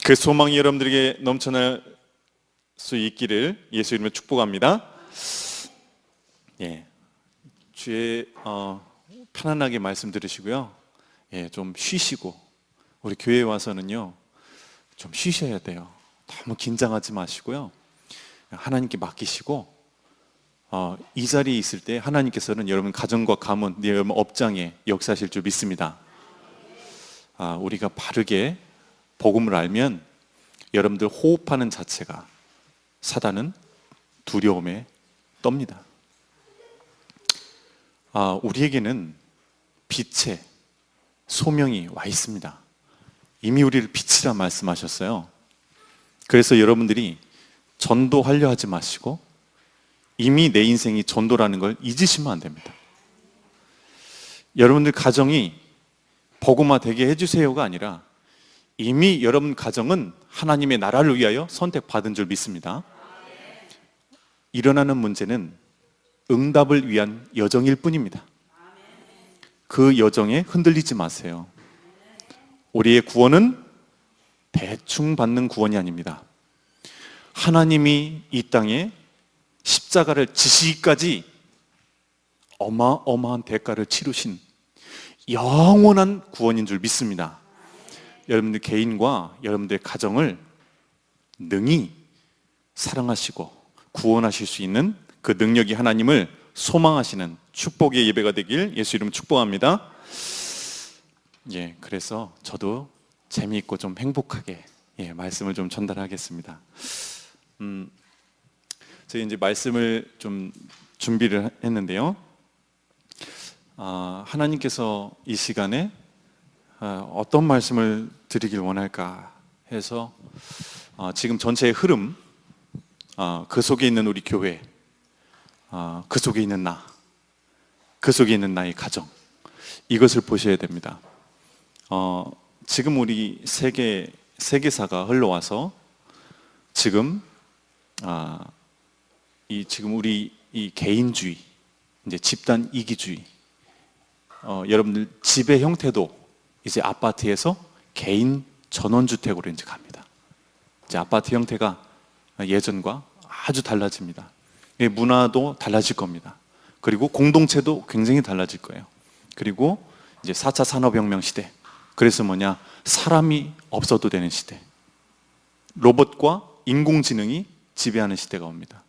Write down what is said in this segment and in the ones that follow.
그 소망이 여러분들에게 넘쳐날 수 있기를 예수 이름으로 축복합니다. 예, 주의 편안하게 말씀 들으시고요. 예, 좀 쉬시고 우리 교회에 와서는요 좀 쉬셔야 돼요. 너무 긴장하지 마시고요. 하나님께 맡기시고 이 자리에 있을 때 하나님께서는 여러분 가정과 가문, 여러분 업장에 역사하실 줄 믿습니다. 우리가 바르게 복음을 알면 여러분들 호흡하는 자체가 사단은 두려움에 떱니다. 우리에게는 빛의 소명이 와 있습니다. 이미 우리를 빛이라 말씀하셨어요. 그래서 여러분들이 전도하려 하지 마시고 이미 내 인생이 전도라는 걸 잊으시면 안 됩니다. 여러분들 가정이 복음화 되게 해주세요가 아니라 이미 여러분 가정은 하나님의 나라를 위하여 선택받은 줄 믿습니다. 일어나는 문제는 응답을 위한 여정일 뿐입니다. 그 여정에 흔들리지 마세요. 우리의 구원은 대충 받는 구원이 아닙니다. 하나님이 이 땅에 십자가를 지시기까지 어마어마한 대가를 치르신 영원한 구원인 줄 믿습니다. 여러분들 개인과 여러분들의 가정을 능히 사랑하시고 구원하실 수 있는 그 능력이 하나님을 소망하시는 축복의 예배가 되길 예수 이름 축복합니다. 예, 그래서 저도 재미있고 좀 행복하게 말씀을 좀 전달하겠습니다. 제가 이제 말씀을 좀 준비를 했는데요. 하나님께서 이 시간에 어떤 말씀을 드리길 원할까 해서 지금 전체의 흐름, 그 속에 있는 우리 교회, 그 속에 있는 나, 그 속에 있는 나의 가정, 이것을 보셔야 됩니다. 지금 우리 세계사가 흘러와서 지금 지금 우리 이 개인주의, 이제 집단 이기주의, 여러분들 집의 형태도 이제 아파트에서 개인 전원주택으로 이제 갑니다. 이제 아파트 형태가 예전과 아주 달라집니다. 문화도 달라질 겁니다. 그리고 공동체도 굉장히 달라질 거예요. 그리고 이제 4차 산업혁명 시대. 그래서 뭐냐? 사람이 없어도 되는 시대. 로봇과 인공지능이 지배하는 시대가 옵니다.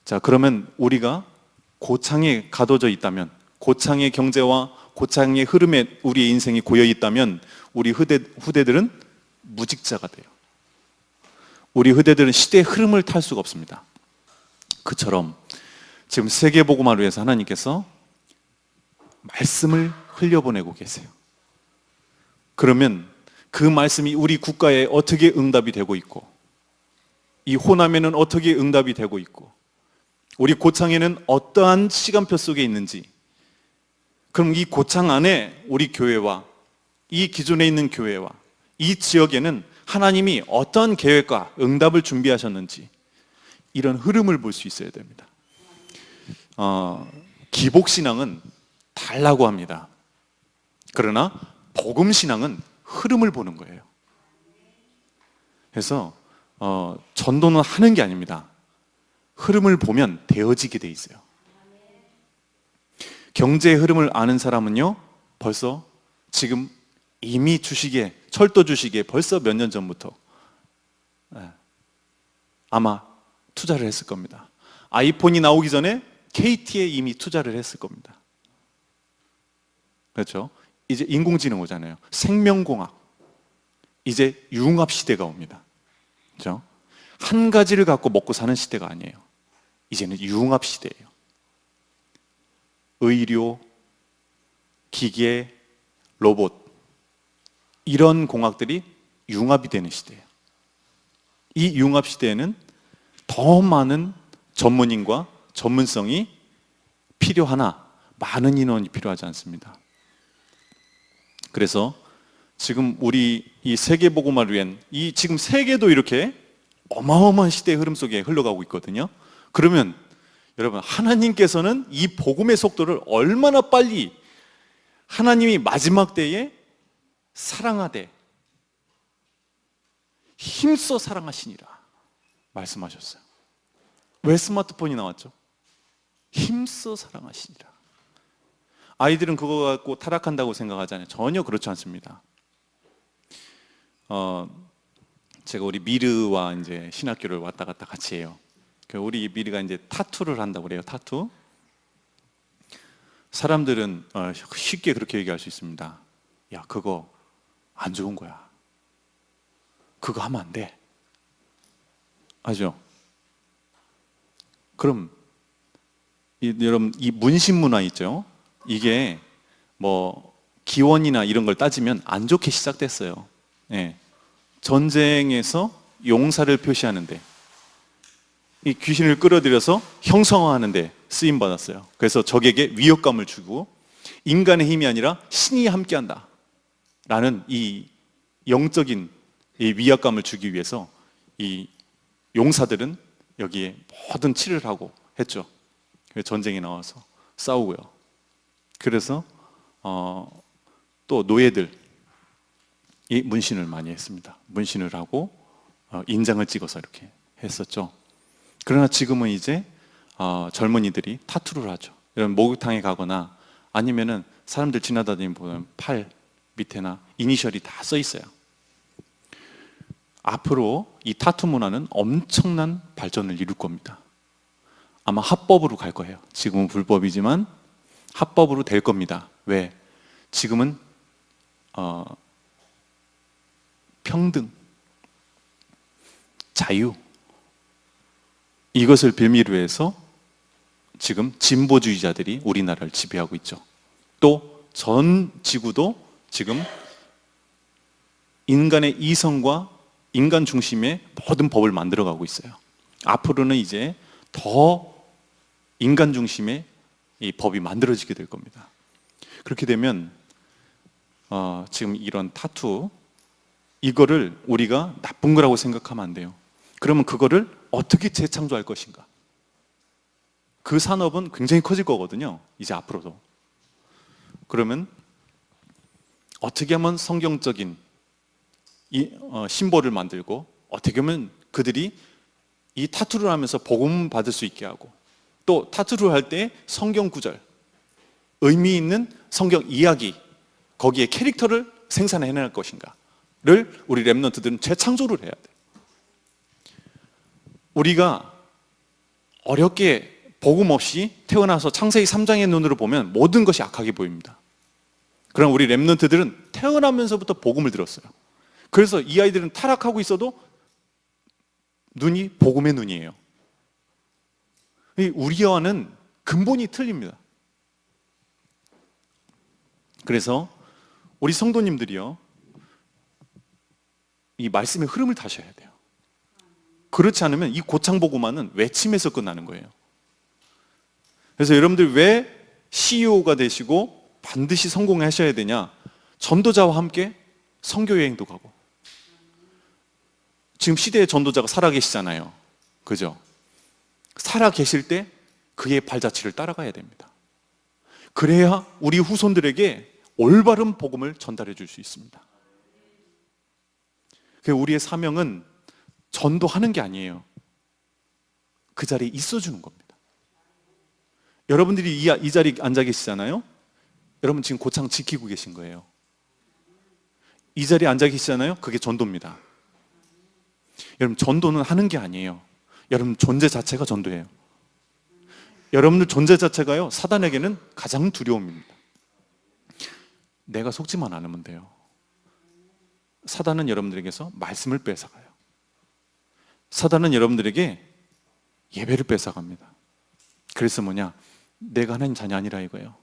자, 그러면 우리가 고창에 가둬져 있다면, 고창의 경제와 고창의 흐름에 우리의 인생이 고여 있다면 우리 후대들은 무직자가 돼요. 우리 후대들은 시대의 흐름을 탈 수가 없습니다. 그처럼 지금 세계복음화를 위해서 하나님께서 말씀을 흘려보내고 계세요. 그러면 그 말씀이 우리 국가에 어떻게 응답이 되고 있고, 이 호남에는 어떻게 응답이 되고 있고, 우리 고창에는 어떠한 시간표 속에 있는지, 그럼 이 고창 안에 우리 교회와 이 기존에 있는 교회와 이 지역에는 하나님이 어떤 계획과 응답을 준비하셨는지 이런 흐름을 볼 수 있어야 됩니다. 기복신앙은 달라고 합니다. 그러나 복음신앙은 흐름을 보는 거예요. 그래서 전도는 하는 게 아닙니다. 흐름을 보면 되어지게 돼 있어요. 경제의 흐름을 아는 사람은요, 벌써 지금 이미 주식에, 철도 주식에 벌써 몇 년 전부터 아마 투자를 했을 겁니다. 아이폰이 나오기 전에 KT에 이미 투자를 했을 겁니다. 그렇죠? 이제 인공지능 오잖아요. 생명공학. 이제 융합 시대가 옵니다. 그렇죠? 한 가지를 갖고 먹고 사는 시대가 아니에요. 이제는 융합 시대예요. 의료, 기계, 로봇, 이런 공학들이 융합이 되는 시대예요. 이 융합 시대에는 더 많은 전문인과 전문성이 필요하나 많은 인원이 필요하지 않습니다. 그래서 지금 우리 이 세계복음화를 위한 이 지금 세계도 이렇게 어마어마한 시대의 흐름 속에 흘러가고 있거든요. 그러면 여러분, 하나님께서는 이 복음의 속도를 얼마나 빨리 하나님이 마지막 때에 사랑하되 힘써 사랑하시니라 말씀하셨어요. 왜 스마트폰이 나왔죠? 힘써 사랑하시니라. 아이들은 그거 갖고 타락한다고 생각하잖아요. 전혀 그렇지 않습니다. 제가 우리 미르와 이제 신학교를 왔다 갔다 같이 해요. 우리 미르가 이제 타투를 한다고 그래요. 타투. 사람들은 쉽게 그렇게 얘기할 수 있습니다. 야, 그거 안 좋은 거야. 그거 하면 안 돼. 아죠? 그럼 여러분 이 문신 문화 있죠? 이게 뭐 기원이나 이런 걸 따지면 안 좋게 시작됐어요. 예. 전쟁에서 용사를 표시하는데 이 귀신을 끌어들여서 형성화하는데 쓰임 받았어요. 그래서 적에게 위협감을 주고 인간의 힘이 아니라 신이 함께한다 라는 이 영적인 이 위압감을 주기 위해서 이 용사들은 여기에 모든 치를 하고 했죠. 전쟁에 나와서 싸우고요. 그래서 또 노예들 이 문신을 많이 했습니다. 문신을 하고 인장을 찍어서 이렇게 했었죠. 그러나 지금은 이제 젊은이들이 타투를 하죠. 이런 목욕탕에 가거나 아니면은 사람들 지나다니면 보면 팔 밑에나 이니셜이 다 써 있어요. 앞으로 이 타투 문화는 엄청난 발전을 이룰 겁니다. 아마 합법으로 갈 거예요. 지금은 불법이지만 합법으로 될 겁니다. 왜? 지금은 평등, 자유 이것을 빌미로 해서 지금 진보주의자들이 우리나라를 지배하고 있죠. 또 전 지구도 지금 인간의 이성과 인간 중심의 모든 법을 만들어가고 있어요. 앞으로는 이제 더 인간 중심의 이 법이 만들어지게 될 겁니다. 그렇게 되면 지금 이런 타투 이거를 우리가 나쁜 거라고 생각하면 안 돼요. 그러면 그거를 어떻게 재창조할 것인가? 그 산업은 굉장히 커질 거거든요. 이제 앞으로도. 그러면 어떻게 하면 성경적인 이 심볼을 만들고 어떻게 하면 그들이 이 타투를 하면서 복음 받을 수 있게 하고 또 타투를 할 때 성경 구절, 의미 있는 성경 이야기 거기에 캐릭터를 생산해낼 것인가를 우리 렘넌트들은 재창조를 해야 돼요. 우리가 어렵게 복음 없이 태어나서 창세기 3장의 눈으로 보면 모든 것이 악하게 보입니다. 그럼 우리 렘넌트들은 태어나면서부터 복음을 들었어요. 그래서 이 아이들은 타락하고 있어도 눈이 복음의 눈이에요. 우리와는 근본이 틀립니다. 그래서 우리 성도님들이요, 이 말씀의 흐름을 타셔야 돼요. 그렇지 않으면 이 고창복음화는 외침에서 끝나는 거예요. 그래서 여러분들 왜 CEO가 되시고 반드시 성공하셔야 되냐? 전도자와 함께 선교여행도 가고. 지금 시대의 전도자가 살아계시잖아요. 그죠? 살아계실 때 그의 발자취를 따라가야 됩니다. 그래야 우리 후손들에게 올바른 복음을 전달해 줄 수 있습니다. 우리의 사명은 전도하는 게 아니에요. 그 자리에 있어주는 겁니다. 여러분들이 이 자리에 앉아 계시잖아요. 여러분 지금 고창 지키고 계신 거예요. 이 자리에 앉아 계시잖아요. 그게 전도입니다. 여러분 전도는 하는 게 아니에요. 여러분 존재 자체가 전도예요. 여러분들 존재 자체가요, 사단에게는 가장 두려움입니다. 내가 속지만 않으면 돼요. 사단은 여러분들에게서 말씀을 뺏어가요. 사단은 여러분들에게 예배를 뺏어갑니다. 그래서 뭐냐? 내가 하나님 자녀 아니라 이거예요.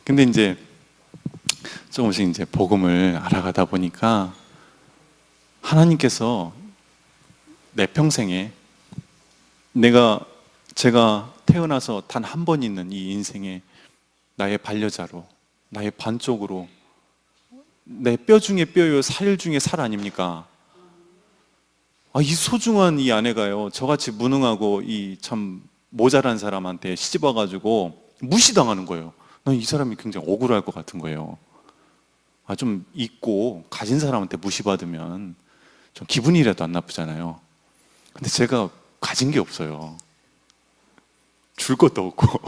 근데 이제 조금씩 이제 복음을 알아가다 보니까 하나님께서 내 평생에 제가 태어나서 단 한 번 있는 이 인생에 나의 반려자로, 나의 반쪽으로, 내 뼈 중에 뼈요, 살 중에 살 아닙니까? 이 소중한 이 아내가요, 저같이 무능하고 이 참 모자란 사람한테 시집 와가지고 무시당하는 거예요. 난 이 사람이 굉장히 억울할 것 같은 거예요. 좀 있고 가진 사람한테 무시받으면 좀 기분이라도 안 나쁘잖아요. 근데 제가 가진 게 없어요. 줄 것도 없고.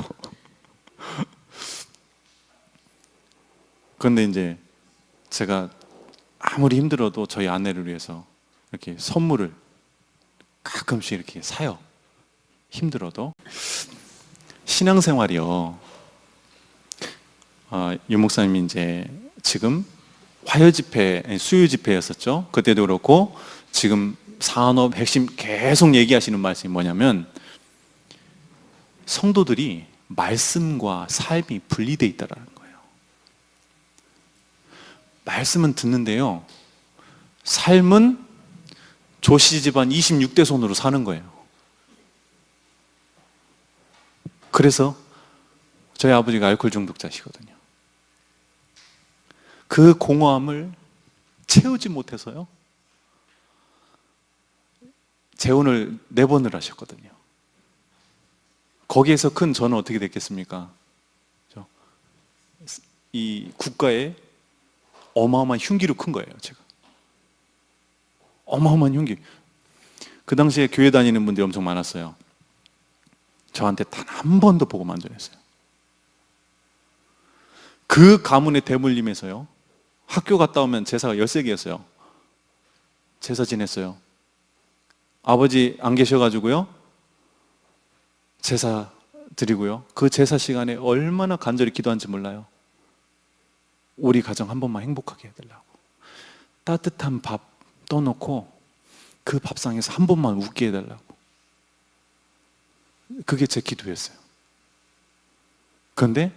그런데 이제 제가 아무리 힘들어도 저희 아내를 위해서 이렇게 선물을 가끔씩 이렇게 사요. 힘들어도. 신앙생활이요. 유 목사님이 이제 지금 화요 집회, 수요 집회였었죠. 그때도 그렇고 지금 산업 핵심 계속 얘기하시는 말씀이 뭐냐면 성도들이 말씀과 삶이 분리되어 있다는 거예요. 말씀은 듣는데요. 삶은 조씨 집안 26대 손으로 사는 거예요. 그래서 저희 아버지가 알코올 중독자시거든요. 그 공허함을 채우지 못해서요. 재혼을 4번을 하셨거든요. 거기에서 큰 저는 어떻게 됐겠습니까? 이 국가에 어마어마한 흉기로 큰 거예요, 제가. 어마어마한 흉기. 그 당시에 교회 다니는 분들이 엄청 많았어요. 저한테 단 한 번도 복음 안 전했어요. 그 가문의 대물림에서요. 학교 갔다 오면 제사가 13개였어요. 제사 지냈어요. 아버지 안 계셔가지고요. 제사 드리고요. 그 제사 시간에 얼마나 간절히 기도한지 몰라요. 우리 가정 한 번만 행복하게 해달라고. 따뜻한 밥 떠놓고 그 밥상에서 한 번만 웃게 해달라고. 그게 제 기도였어요. 그런데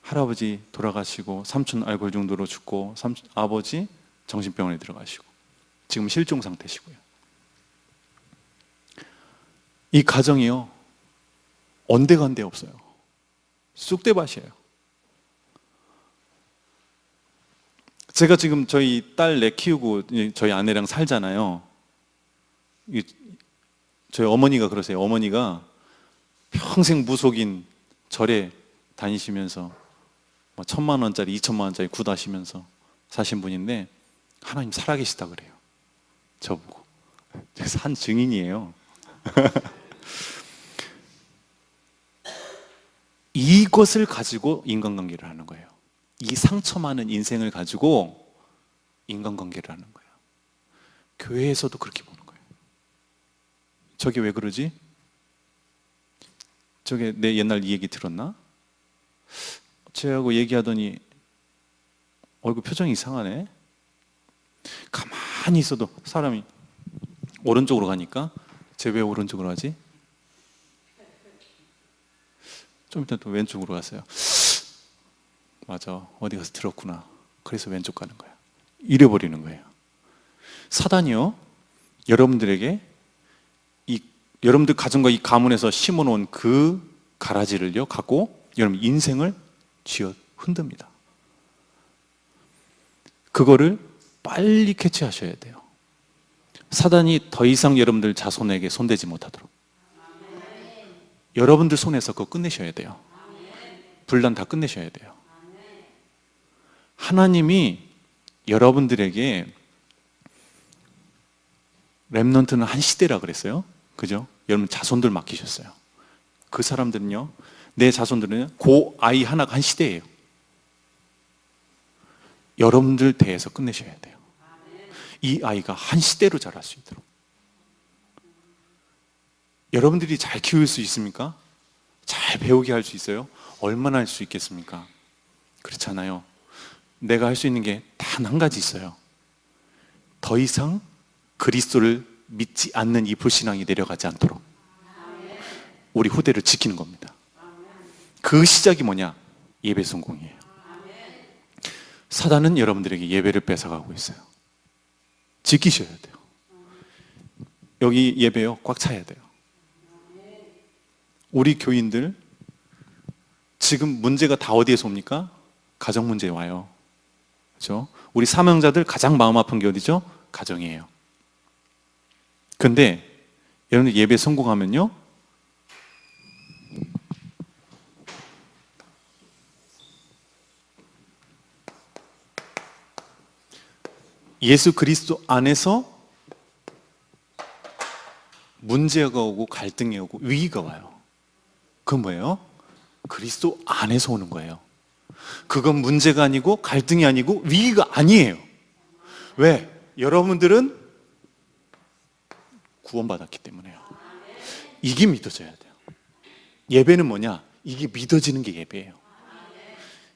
할아버지 돌아가시고 삼촌 알코올 중독으로 죽고 아버지 정신병원에 들어가시고 지금 실종 상태시고요. 이 가정이요. 온데간데 없어요. 쑥대밭이에요. 제가 지금 저희 딸 내 키우고 저희 아내랑 살잖아요. 저희 어머니가 그러세요. 어머니가 평생 무속인 절에 다니시면서 1,000만 원짜리, 2천만 원짜리 굿하시면서 사신 분인데 하나님 살아계시다 그래요. 저보고. 그래서 한 증인이에요. 이것을 가지고 인간관계를 하는 거예요. 이 상처 많은 인생을 가지고 인간관계를 하는 거예요. 교회에서도 그렇게 보는 거예요. 저게 왜 그러지? 저게 내 옛날 이 얘기 들었나? 쟤하고 얘기하더니 얼굴 표정이 이상하네. 가만히 있어도 사람이 오른쪽으로 가니까 쟤 왜 오른쪽으로 하지? 좀 이따 또 왼쪽으로 갔어요. 맞아, 어디 가서 들었구나. 그래서 왼쪽 가는 거야. 잃어버리는 거예요. 사단이요, 여러분들에게 여러분들 가정과 이 가문에서 심어놓은 그 가라지를요 갖고 여러분 인생을 쥐어 흔듭니다. 그거를 빨리 캐치하셔야 돼요. 사단이 더 이상 여러분들 자손에게 손대지 못하도록. 여러분들 손에서 그거 끝내셔야 돼요. 분란 다 끝내셔야 돼요. 하나님이 여러분들에게 렘넌트는 한 시대라 그랬어요. 그죠? 여러분 자손들 맡기셨어요. 그 사람들은요, 내 자손들은 그 아이 하나가 한 시대예요. 여러분들 대해서 끝내셔야 돼요. 이 아이가 한 시대로 자랄 수 있도록. 여러분들이 잘 키울 수 있습니까? 잘 배우게 할 수 있어요? 얼마나 할 수 있겠습니까? 그렇잖아요. 내가 할 수 있는 게 단 한 가지 있어요. 더 이상 그리스도를 믿지 않는 이 불신앙이 내려가지 않도록 우리 후대를 지키는 겁니다. 그 시작이 뭐냐? 예배 성공이에요. 사단은 여러분들에게 예배를 뺏어가고 있어요. 지키셔야 돼요. 여기 예배요, 꽉 차야 돼요. 우리 교인들 지금 문제가 다 어디에서 옵니까? 가정 문제에 와요. 그렇죠? 우리 사명자들 가장 마음 아픈 게 어디죠? 가정이에요. 근데 여러분들 예배 성공하면요, 예수 그리스도 안에서 문제가 오고 갈등이 오고 위기가 와요. 그건 뭐예요? 그리스도 안에서 오는 거예요. 그건 문제가 아니고 갈등이 아니고 위기가 아니에요. 왜? 여러분들은 구원받았기 때문에요. 이게 믿어져야 돼요. 예배는 뭐냐? 이게 믿어지는 게 예배예요.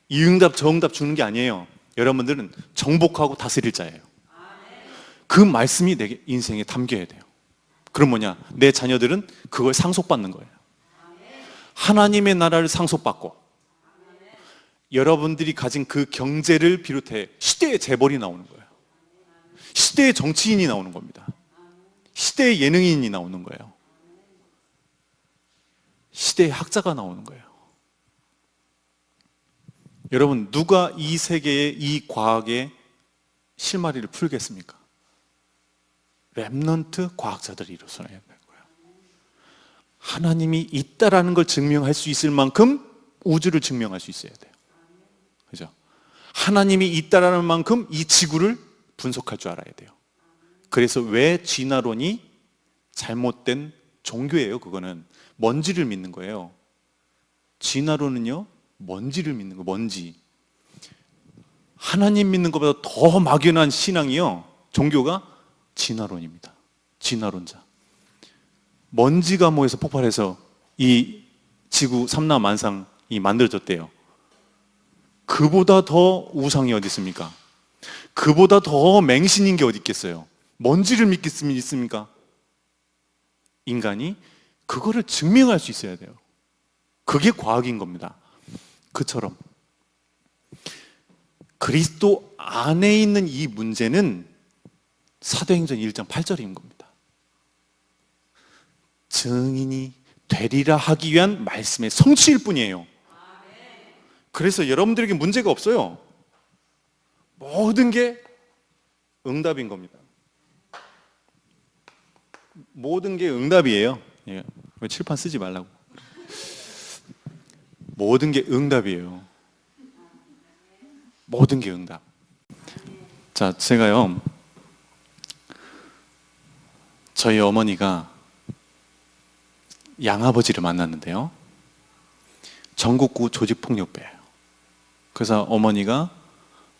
이 응답 저 응답 주는 게 아니에요. 여러분들은 정복하고 다스릴 자예요. 그 말씀이 내 인생에 담겨야 돼요. 그럼 뭐냐? 내 자녀들은 그걸 상속받는 거예요. 하나님의 나라를 상속받고 여러분들이 가진 그 경제를 비롯해 시대의 재벌이 나오는 거예요. 시대의 정치인이 나오는 겁니다. 시대의 예능인이 나오는 거예요. 시대의 학자가 나오는 거예요. 여러분, 누가 이 세계의 이 과학의 실마리를 풀겠습니까? 렘넌트 과학자들이 일어서야 되는 거예요. 하나님이 있다라는 걸 증명할 수 있을 만큼 우주를 증명할 수 있어야 돼요. 그죠? 하나님이 있다라는 만큼 이 지구를 분석할 줄 알아야 돼요. 그래서 왜 진화론이 잘못된 종교예요? 그거는 먼지를 믿는 거예요. 진화론은요, 먼지를 믿는 거, 먼지. 하나님 믿는 것보다 더 막연한 신앙이요, 종교가 진화론입니다. 진화론자. 먼지가 모여서 폭발해서 이 지구 삼라만상이 만들어졌대요. 그보다 더 우상이 어디 있습니까? 그보다 더 맹신인 게 어디 있겠어요? 먼지를 믿겠습니까? 인간이 그거를 증명할 수 있어야 돼요. 그게 과학인 겁니다. 그처럼 그리스도 안에 있는 이 문제는 사도행전 1장 8절인 겁니다. 증인이 되리라 하기 위한 말씀의 성취일 뿐이에요. 그래서 여러분들에게 문제가 없어요. 모든 게 응답인 겁니다. 모든 게 응답이에요. 예. 왜 칠판 쓰지 말라고. 모든 게 응답이에요. 모든 게 응답. 자, 제가요, 저희 어머니가 양아버지를 만났는데요, 전국구 조직폭력배예요. 그래서 어머니가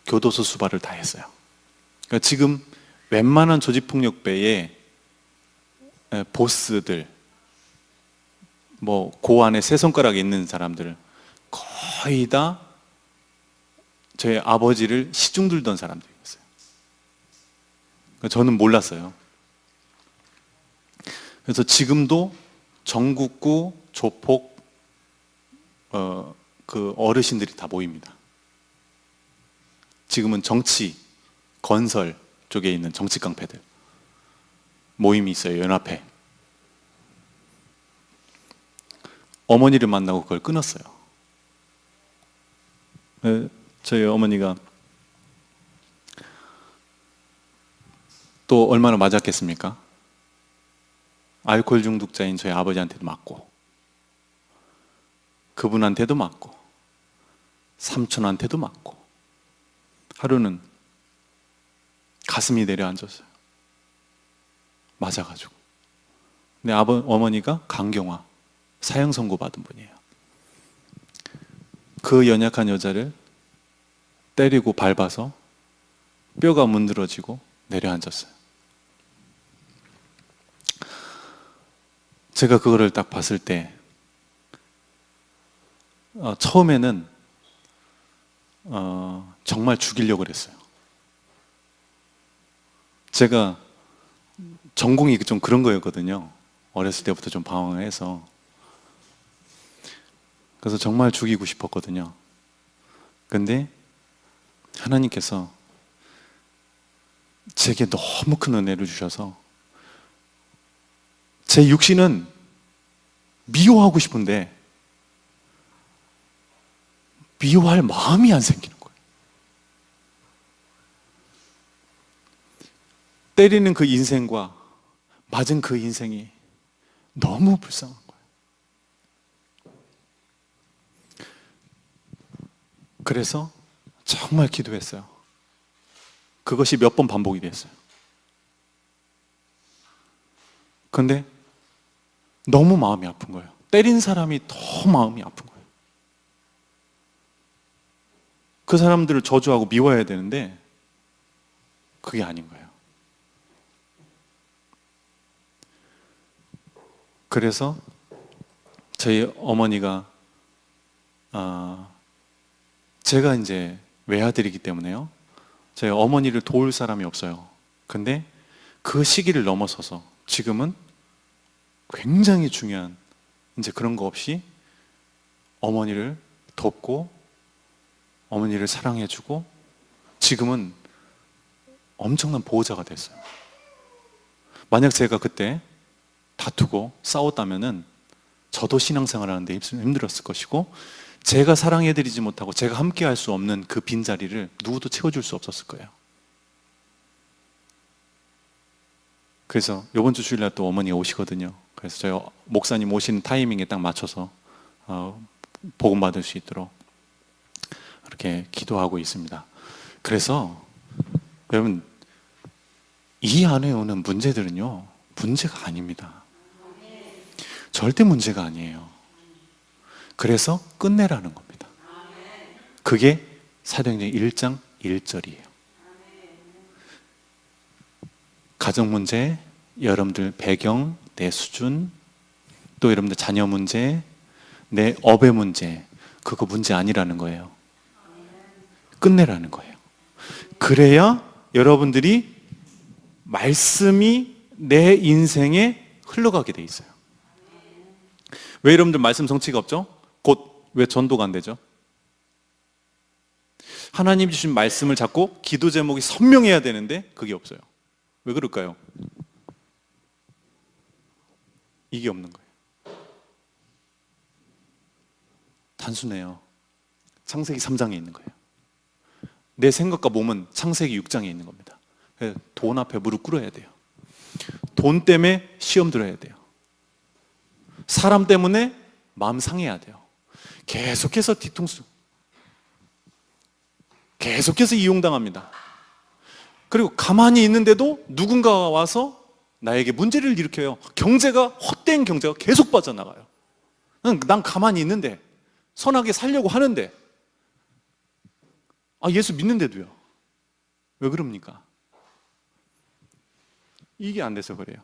교도소 수발을 다 했어요. 그러니까 지금 웬만한 조직폭력배의 보스들, 뭐 그 안에 세 손가락에 있는 사람들 거의 다 저희 아버지를 시중 들던 사람들이었어요. 그러니까 저는 몰랐어요. 그래서 지금도 전국구 조폭 그 어르신들이 다 모입니다. 지금은 정치, 건설 쪽에 있는 정치 깡패들 모임이 있어요. 연합회. 어머니를 만나고 그걸 끊었어요. 저희 어머니가 또 얼마나 맞았겠습니까? 알코올 중독자인 저희 아버지한테도 맞고, 그분한테도 맞고, 삼촌한테도 맞고, 하루는 가슴이 내려앉았어요. 맞아가지고. 근데 어머니가 강경화, 사형 선고 받은 분이에요. 그 연약한 여자를 때리고 밟아서 뼈가 문드러지고 내려앉았어요. 제가 그거를 딱 봤을 때 처음에는 정말 죽이려고 그랬어요. 제가 전공이 좀 그런 거였거든요. 어렸을 때부터 좀 방황해서. 그래서 정말 죽이고 싶었거든요. 근데 하나님께서 제게 너무 큰 은혜를 주셔서 제 육신은 미워하고 싶은데 미워할 마음이 안 생기는 거예요. 때리는 그 인생과 맞은 그 인생이 너무 불쌍한 거예요. 그래서 정말 기도했어요. 그것이 몇 번 반복이 됐어요. 그런데 너무 마음이 아픈 거예요. 때린 사람이 더 마음이 아픈 거예요. 그 사람들을 저주하고 미워해야 되는데 그게 아닌 거예요. 그래서 저희 어머니가 제가 이제 외아들이기 때문에요. 저희 어머니를 도울 사람이 없어요. 근데 그 시기를 넘어서서 지금은 굉장히 중요한 이제 그런 거 없이 어머니를 돕고 어머니를 사랑해주고 지금은 엄청난 보호자가 됐어요. 만약 제가 그때 다투고 싸웠다면은 저도 신앙생활 하는데 힘들었을 것이고 제가 사랑해드리지 못하고 제가 함께 할 수 없는 그 빈자리를 누구도 채워줄 수 없었을 거예요. 그래서 이번 주 주일날 또 어머니가 오시거든요. 그래서 저희 목사님 오시는 타이밍에 딱 맞춰서 복음 받을 수 있도록 이렇게 기도하고 있습니다. 그래서 여러분 이 안에 오는 문제들은요 문제가 아닙니다. 절대 문제가 아니에요. 그래서 끝내라는 겁니다. 그게 사도행전 1장 1절이에요. 가정 문제, 여러분들 배경, 내 수준, 또 여러분들 자녀 문제, 내 업의 문제, 그거 문제 아니라는 거예요. 끝내라는 거예요. 그래야 여러분들이 말씀이 내 인생에 흘러가게 돼 있어요. 왜 여러분들 말씀 성취가 없죠? 곧 왜 전도가 안 되죠? 하나님 주신 말씀을 잡고 기도 제목이 선명해야 되는데 그게 없어요. 왜 그럴까요? 이게 없는 거예요. 단순해요. 창세기 3장에 있는 거예요. 내 생각과 몸은 창세기 6장에 있는 겁니다. 돈 앞에 무릎 꿇어야 돼요. 돈 때문에 시험 들어야 돼요. 사람 때문에 마음 상해야 돼요. 계속해서 뒤통수, 계속해서 이용당합니다. 그리고 가만히 있는데도 누군가가 와서 나에게 문제를 일으켜요. 경제가, 헛된 경제가 계속 빠져나가요. 난 가만히 있는데, 선하게 살려고 하는데, 예수 믿는데도요. 왜 그럽니까? 이게 안 돼서 그래요.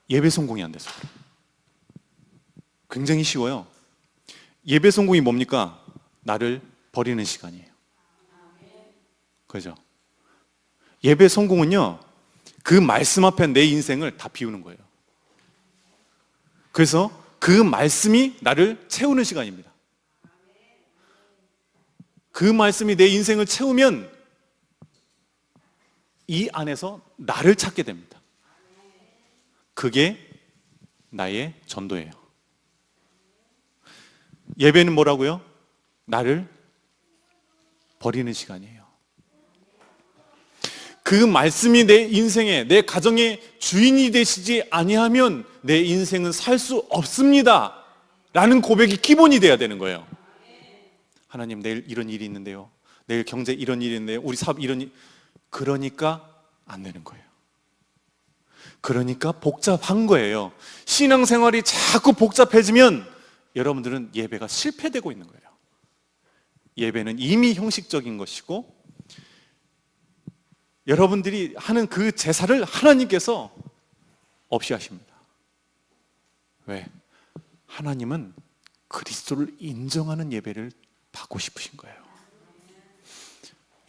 예배 성공이 안 돼서 그래요. 굉장히 쉬워요. 예배 성공이 뭡니까? 나를 버리는 시간이에요. 그죠? 예배 성공은요, 그 말씀 앞에 내 인생을 다 비우는 거예요. 그래서 그 말씀이 나를 채우는 시간입니다. 그 말씀이 내 인생을 채우면 이 안에서 나를 찾게 됩니다. 그게 나의 전도예요. 예배는 뭐라고요? 나를 버리는 시간이에요. 그 말씀이 내 인생에, 내 가정의 주인이 되시지 아니하면 내 인생은 살 수 없습니다 라는 고백이 기본이 돼야 되는 거예요. 하나님, 내일 이런 일이 있는데요, 내일 경제 이런 일이 있는데요, 우리 사업 이런 일. 그러니까 안 되는 거예요. 그러니까 복잡한 거예요. 신앙생활이 자꾸 복잡해지면 여러분들은 예배가 실패되고 있는 거예요. 예배는 이미 형식적인 것이고 여러분들이 하는 그 제사를 하나님께서 없이 하십니다. 왜? 하나님은 그리스도를 인정하는 예배를 받고 싶으신 거예요.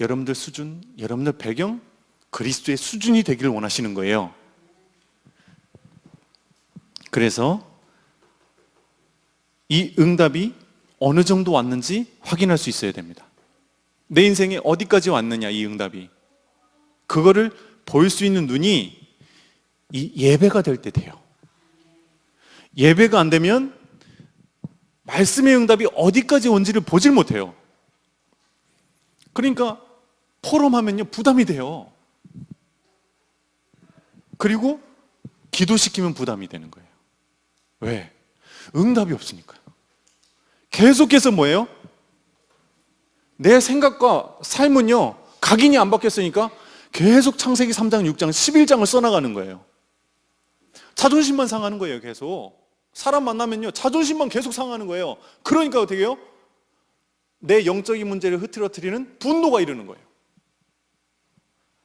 여러분들 수준, 여러분들 배경, 그리스도의 수준이 되기를 원하시는 거예요. 그래서 이 응답이 어느 정도 왔는지 확인할 수 있어야 됩니다. 내 인생에 어디까지 왔느냐, 이 응답이. 그거를 볼 수 있는 눈이 이 예배가 될 때 돼요. 예배가 안 되면 말씀의 응답이 어디까지 온지를 보질 못해요. 그러니까 포럼하면요 부담이 돼요. 그리고 기도시키면 부담이 되는 거예요. 왜? 응답이 없으니까요. 계속해서 뭐예요? 내 생각과 삶은요, 각인이 안 바뀌었으니까 계속 창세기 3장, 6장, 11장을 써나가는 거예요. 자존심만 상하는 거예요, 계속. 사람 만나면요, 자존심만 계속 상하는 거예요. 그러니까 어떻게 해요? 내 영적인 문제를 흐트러뜨리는 분노가 이르는 거예요.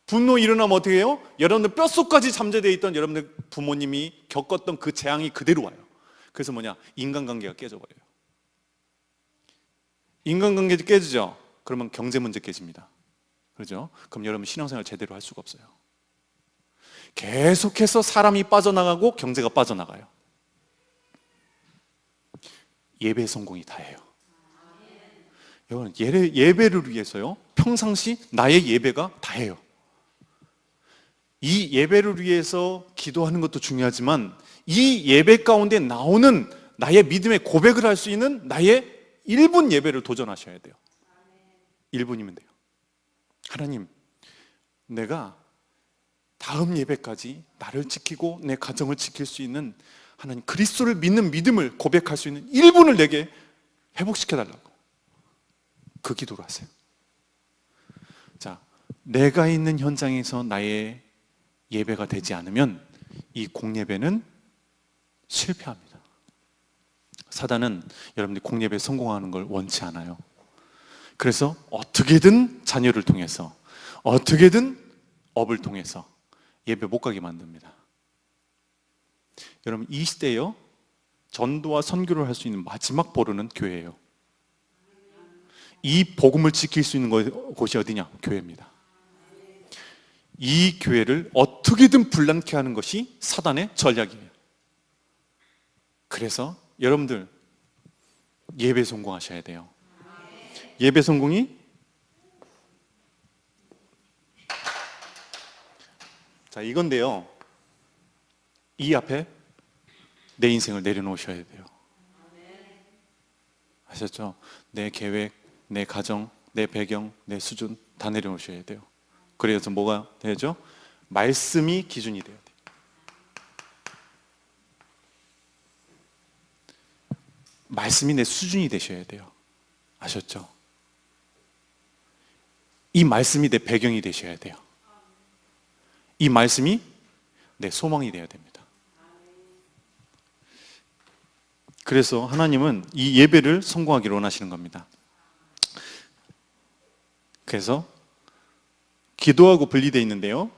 분노 일어나면 어떻게 해요? 여러분들 뼛속까지 잠재되어 있던 여러분들 부모님이 겪었던 그 재앙이 그대로 와요. 그래서 인간관계가 깨져버려요. 인간관계도 깨지죠? 그러면 경제 문제 깨집니다. 그렇죠? 그럼 여러분 신앙생활 제대로 할 수가 없어요. 계속해서 사람이 빠져나가고 경제가 빠져나가요. 예배 성공이 다예요. 여러분, 예배를 위해서요, 평상시 나의 예배가 다예요. 이 예배를 위해서 기도하는 것도 중요하지만 이 예배 가운데 나오는 나의 믿음의 고백을 할 수 있는 나의 1분 예배를 도전하셔야 돼요. 1분이면 돼요. 하나님, 내가 다음 예배까지 나를 지키고 내 가정을 지킬 수 있는 하나님 그리스도를 믿는 믿음을 고백할 수 있는 1분을 내게 회복시켜달라고 그 기도를 하세요. 자, 내가 있는 현장에서 나의 예배가 되지 않으면 이 공예배는 실패합니다. 사단은 여러분들이 공예배에 성공하는 걸 원치 않아요. 그래서 어떻게든 자녀를 통해서, 어떻게든 업을 통해서 예배 못 가게 만듭니다. 여러분, 이 시대에요, 전도와 선교를 할 수 있는 마지막 보루는 교회예요. 이 복음을 지킬 수 있는 곳이 어디냐? 교회입니다. 이 교회를 어떻게든 불난케 하는 것이 사단의 전략이에요. 그래서 여러분들 예배 성공하셔야 돼요. 예배 성공이 자, 이건데요, 이 앞에 내 인생을 내려놓으셔야 돼요. 아셨죠? 내 계획, 내 가정, 내 배경, 내 수준 다 내려놓으셔야 돼요. 그래서 뭐가 되죠? 말씀이 기준이 돼야 돼요. 말씀이 내 수준이 되셔야 돼요. 아셨죠? 이 말씀이 내 배경이 되셔야 돼요. 이 말씀이 내 소망이 되어야 됩니다. 그래서 하나님은 이 예배를 성공하기를 원하시는 겁니다. 그래서 기도하고 분리되어 있는데요,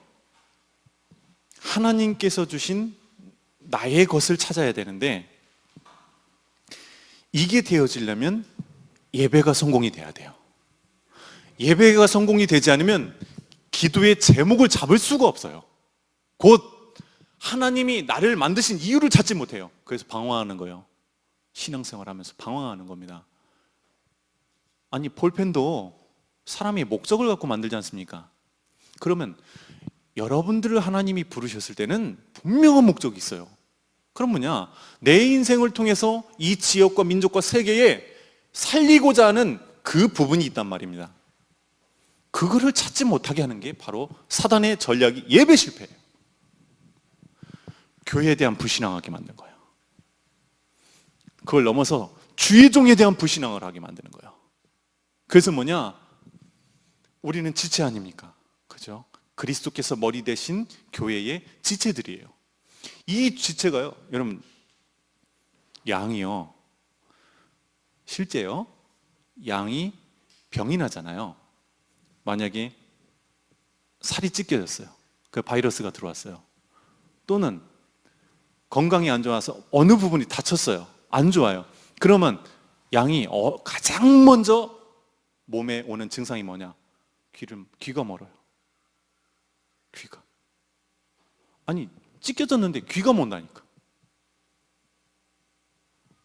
하나님께서 주신 나의 것을 찾아야 되는데 이게 되어지려면 예배가 성공이 돼야 돼요. 예배가 성공이 되지 않으면 기도의 제목을 잡을 수가 없어요. 곧 하나님이 나를 만드신 이유를 찾지 못해요. 그래서 방황하는 거예요. 신앙생활하면서 방황하는 겁니다. 아니, 볼펜도 사람이 목적을 갖고 만들지 않습니까? 그러면 여러분들을 하나님이 부르셨을 때는 분명한 목적이 있어요. 그럼 내 인생을 통해서 이 지역과 민족과 세계에 살리고자 하는 그 부분이 있단 말입니다. 그거를 찾지 못하게 하는 게 바로 사단의 전략이 예배 실패예요. 교회에 대한 불신앙하게 만든 거예요. 그걸 넘어서 주의 종에 대한 불신앙을 하게 만드는 거예요. 그래서 우리는 지체 아닙니까? 그죠? 그리스도께서 머리 대신 교회의 지체들이에요. 이 지체가요, 여러분, 양이요, 실제요, 양이 병이 나잖아요. 만약에 살이 찢겨졌어요. 그 바이러스가 들어왔어요. 또는 건강이 안 좋아서 어느 부분이 다쳤어요. 안 좋아요. 그러면 양이 가장 먼저 몸에 오는 증상이 뭐냐? 귀가 멀어요. 귀가. 아니, 찢겨졌는데 귀가 먼다니까.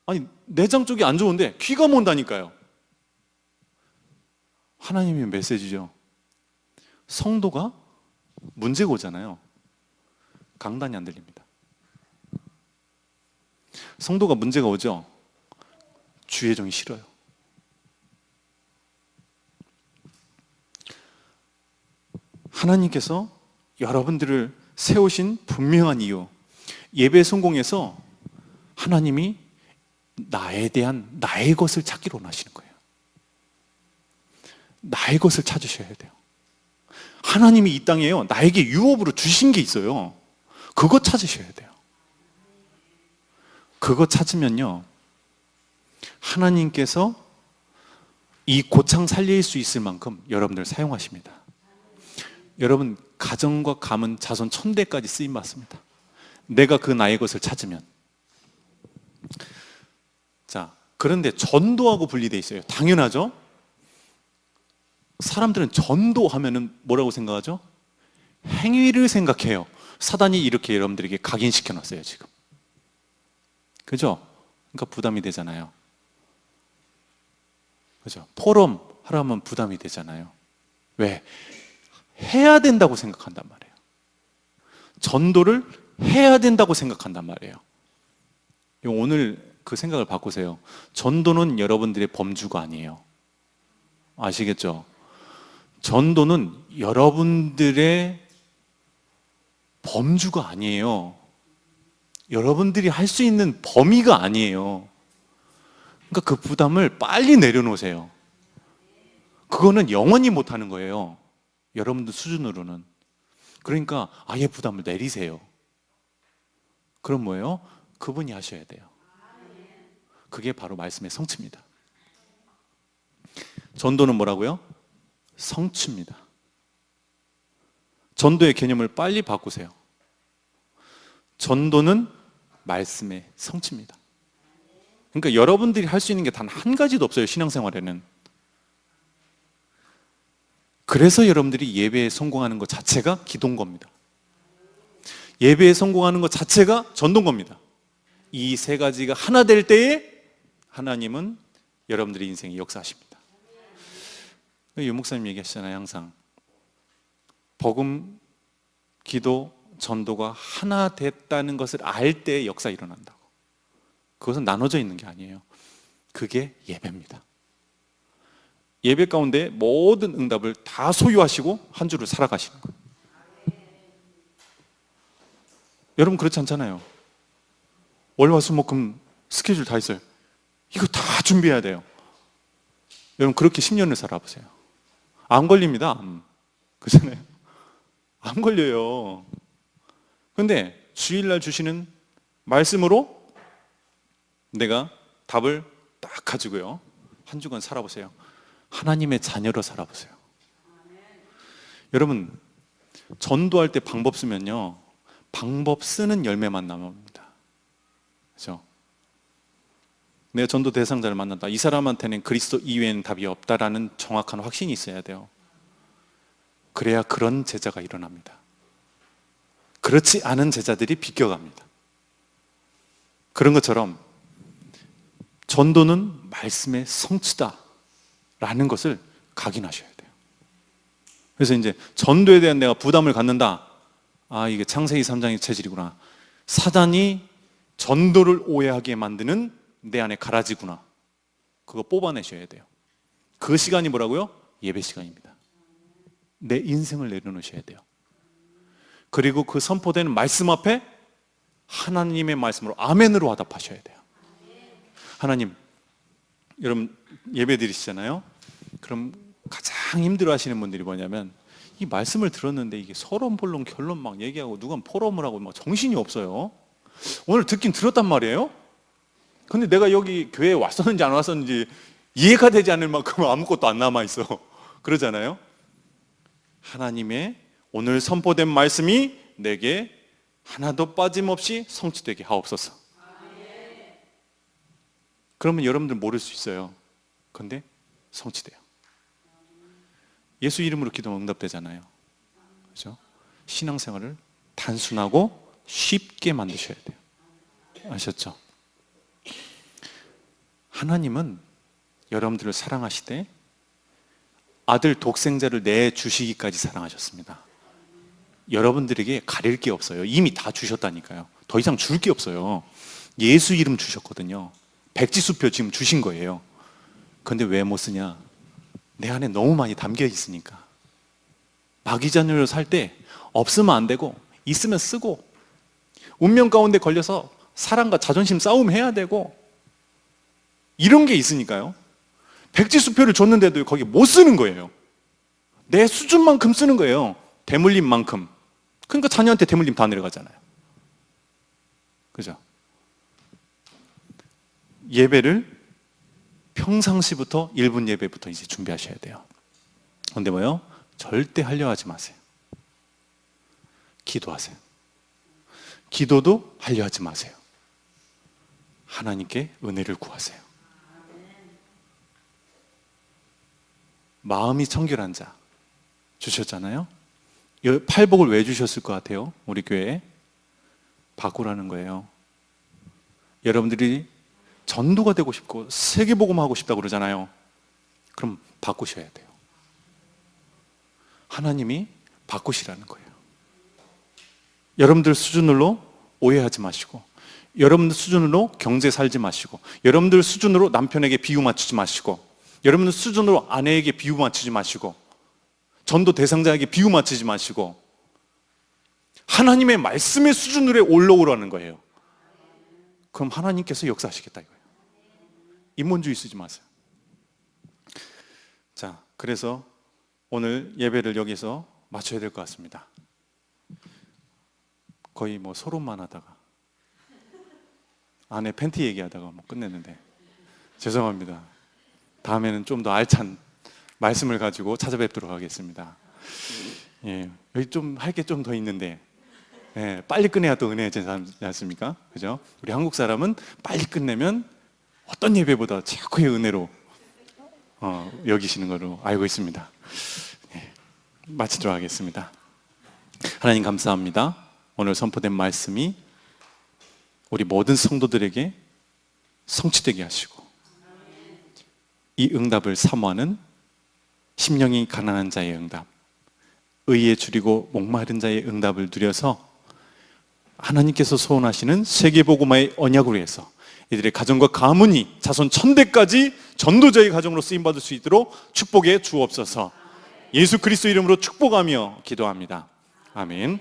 아니, 내장 쪽이 안 좋은데 귀가 먼다니까요. 하나님의 메시지죠. 성도가 문제가 오잖아요. 강단이 안 들립니다. 성도가 문제가 오죠. 주의 종이 싫어요. 하나님께서 여러분들을 세우신 분명한 이유, 예배 성공에서 하나님이 나에 대한 나의 것을 찾기로 원하시는 거예요. 나의 것을 찾으셔야 돼요. 하나님이 이 땅에요, 나에게 유업으로 주신 게 있어요. 그거 찾으셔야 돼요. 그거 찾으면요, 하나님께서 이 고창 살릴 수 있을 만큼 여러분들 사용하십니다. 여러분, 가정과 가문, 자손 1000대까지 쓰임 받습니다. 내가 그 나의 것을 찾으면. 자, 그런데 전도하고 분리되어 있어요. 당연하죠? 사람들은 전도하면은 뭐라고 생각하죠? 행위를 생각해요. 사단이 이렇게 여러분들에게 각인시켜 놨어요, 지금. 그죠? 그러니까 부담이 되잖아요. 그죠? 포럼 하라면 부담이 되잖아요. 왜? 해야 된다고 생각한단 말이에요. 전도를 해야 된다고 생각한단 말이에요. 오늘 그 생각을 바꾸세요. 전도는 여러분들의 범주가 아니에요. 아시겠죠? 전도는 여러분들의 범주가 아니에요. 여러분들이 할 수 있는 범위가 아니에요. 그러니까 그 부담을 빨리 내려놓으세요. 그거는 영원히 못하는 거예요. 여러분들 수준으로는. 그러니까 아예 부담을 내리세요. 그럼 뭐예요? 그분이 하셔야 돼요. 그게 바로 말씀의 성취입니다. 전도는 뭐라고요? 성취입니다. 전도의 개념을 빨리 바꾸세요. 전도는 말씀의 성취입니다. 그러니까 여러분들이 할 수 있는 게 단 한 가지도 없어요, 신앙생활에는. 그래서 여러분들이 예배에 성공하는 것 자체가 기도인 겁니다. 예배에 성공하는 것 자체가 전도인 겁니다. 이 세 가지가 하나 될 때에 하나님은 여러분들의 인생에 역사하십니다. 유 목사님 얘기하시잖아요, 항상. 복음, 기도, 전도가 하나 됐다는 것을 알 때 역사 일어난다고. 그것은 나눠져 있는 게 아니에요. 그게 예배입니다. 예배 가운데 모든 응답을 다 소유하시고 한 주를 살아가시는 거예요. 여러분 그렇지 않잖아요. 월, 화, 수, 목, 금 스케줄 다 있어요. 이거 다 준비해야 돼요. 여러분 그렇게 10년을 살아보세요. 안 걸립니다. 그렇잖아요. 안 걸려요. 근데 주일날 주시는 말씀으로 내가 답을 딱 가지고요, 한 주간 살아보세요. 하나님의 자녀로 살아보세요. 여러분 전도할 때 방법 쓰면요, 방법 쓰는 열매만 남습니다. 그렇죠? 내가 전도 대상자를 만난다, 이 사람한테는 그리스도 이외에는 답이 없다라는 정확한 확신이 있어야 돼요. 그래야 그런 제자가 일어납니다. 그렇지 않은 제자들이 비껴갑니다. 그런 것처럼 전도는 말씀의 성취다라는 것을 각인하셔야 돼요. 그래서 이제 전도에 대한 내가 부담을 갖는다. 아, 이게 창세기 3장의 체질이구나. 사단이 전도를 오해하게 만드는 내 안에 가라지구나. 그거 뽑아내셔야 돼요. 그 시간이 뭐라고요? 예배 시간입니다. 내 인생을 내려놓으셔야 돼요. 그리고 그 선포되는 말씀 앞에 하나님의 말씀으로 아멘으로 화답하셔야 돼요. 하나님, 여러분 예배 드리시잖아요. 그럼 가장 힘들어 하시는 분들이 뭐냐면, 이 말씀을 들었는데 이게 서론본론 결론 막 얘기하고 누가 포럼을 하고 막 정신이 없어요. 오늘 듣긴 들었단 말이에요. 근데 내가 여기 교회에 왔었는지 안 왔었는지 이해가 되지 않을 만큼 아무것도 안 남아있어. 그러잖아요. 하나님의 오늘 선포된 말씀이 내게 하나도 빠짐없이 성취되게 하옵소서. 그러면 여러분들 모를 수 있어요. 근데 성취돼요. 예수 이름으로 기도하면 응답되잖아요. 그렇죠? 신앙생활을 단순하고 쉽게 만드셔야 돼요. 아셨죠? 하나님은 여러분들을 사랑하시되 아들 독생자를 내주시기까지 사랑하셨습니다. 여러분들에게 가릴 게 없어요. 이미 다 주셨다니까요. 더 이상 줄 게 없어요. 예수 이름 주셨거든요. 백지수표 지금 주신 거예요. 근데 왜 못 쓰냐? 내 안에 너무 많이 담겨 있으니까. 마귀자녀로 살 때 없으면 안 되고 있으면 쓰고, 운명 가운데 걸려서 사랑과 자존심 싸움 해야 되고, 이런 게 있으니까요. 백지수표를 줬는데도 거기 못 쓰는 거예요. 내 수준만큼 쓰는 거예요. 대물림만큼. 그러니까 자녀한테 대물림 다 내려가잖아요. 그죠? 예배를 평상시부터 1분 예배부터 이제 준비하셔야 돼요. 근데 뭐요? 절대 하려 하지 마세요. 기도하세요. 기도도 하려 하지 마세요. 하나님께 은혜를 구하세요. 마음이 청결한 자 주셨잖아요. 팔복을 왜 주셨을 것 같아요? 우리 교회에 바꾸라는 거예요. 여러분들이 전도가 되고 싶고 세계복음하고 싶다고 그러잖아요. 그럼 바꾸셔야 돼요. 하나님이 바꾸시라는 거예요. 여러분들 수준으로 오해하지 마시고, 여러분들 수준으로 경제 살지 마시고, 여러분들 수준으로 남편에게 비유 맞추지 마시고, 여러분들 수준으로 아내에게 비유 맞추지 마시고, 전도 대상자에게 비유 맞추지 마시고, 하나님의 말씀의 수준으로 올라오라는 거예요. 그럼 하나님께서 역사하시겠다 이거예요. 인본주의 쓰지 마세요. 자, 그래서 오늘 예배를 여기서 마쳐야 될 것 같습니다. 거의 뭐 서론만 하다가 아내 팬티 얘기하다가 뭐 끝냈는데 죄송합니다. 다음에는 좀 더 알찬 말씀을 가지고 찾아뵙도록 하겠습니다. 예, 여기 좀 할 게 좀 더 있는데, 예, 빨리 끝내야 또 은혜지 않습니까? 그죠? 우리 한국 사람은 빨리 끝내면 어떤 예배보다 최고의 은혜로 여기시는 걸로 알고 있습니다. 예, 마치도록 하겠습니다. 하나님 감사합니다. 오늘 선포된 말씀이 우리 모든 성도들에게 성취되게 하시고, 이 응답을 사모하는 심령이 가난한 자의 응답, 의에 줄이고 목마른 자의 응답을 누려서 하나님께서 소원하시는 세계복음화의 언약으로 해서 이들의 가정과 가문이 자손 1000대까지 전도자의 가정으로 쓰임받을 수 있도록 축복해 주옵소서. 예수 그리스도 이름으로 축복하며 기도합니다. 아멘.